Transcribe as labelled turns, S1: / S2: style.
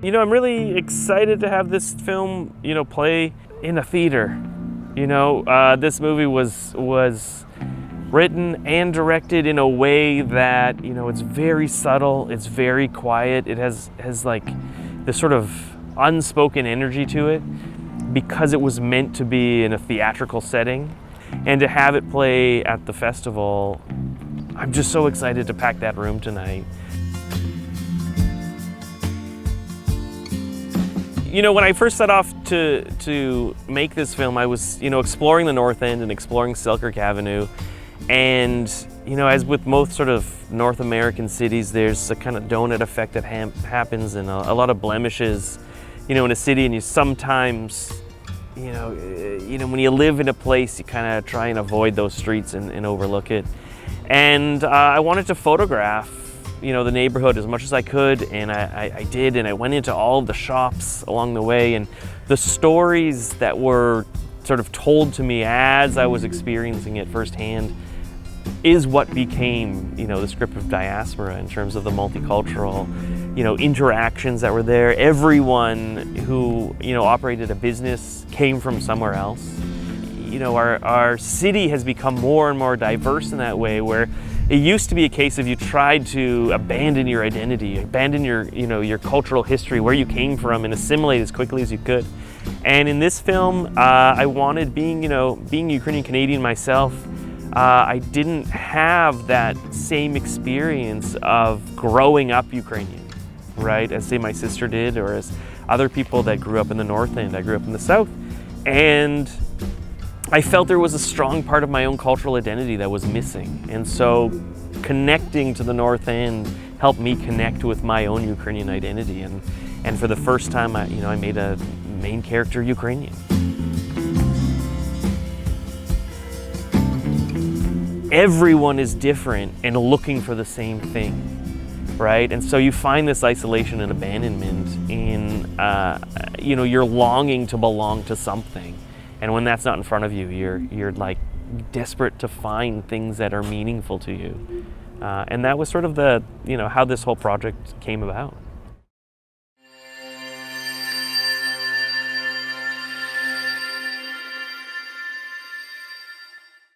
S1: I'm really excited to have this film, play in a theater. This movie was written and directed in a way that, it's very subtle, it's very quiet, it has like this sort of unspoken energy to it because it was meant to be in a theatrical setting. And to have it play at the festival, I'm just so excited to pack that room tonight. When I first set off to make this film, I was, exploring the North End and exploring Selkirk Avenue. And, as with most sort of North American cities, there's a kind of donut effect that happens and a lot of blemishes, in a city. And you sometimes, when you live in a place, you kind of try and avoid those streets and overlook it. And I wanted to photograph the neighborhood as much as I could, and I did, and I went into all of the shops along the way, and the stories that were sort of told to me as I was experiencing it firsthand is what became, the script of Diaspora in terms of the multicultural, interactions that were there. Everyone who, operated a business came from somewhere else. Our city has become more and more diverse in that way, where it used to be a case of you tried to abandon your identity, abandon your cultural history, where you came from, and assimilate as quickly as you could. And in this film, I wanted, being Ukrainian-Canadian myself, I didn't have that same experience of growing up Ukrainian, right? As say my sister did, or as other people that grew up in the North End. I grew up in the South, and I felt there was a strong part of my own cultural identity that was missing. And so connecting to the North End helped me connect with my own Ukrainian identity. And for the first time, I made a main character Ukrainian. Everyone is different and looking for the same thing, right? And so you find this isolation and abandonment in, you're longing to belong to something. And when that's not in front of you, you're like desperate to find things that are meaningful to you. And that was sort of how this whole project came about.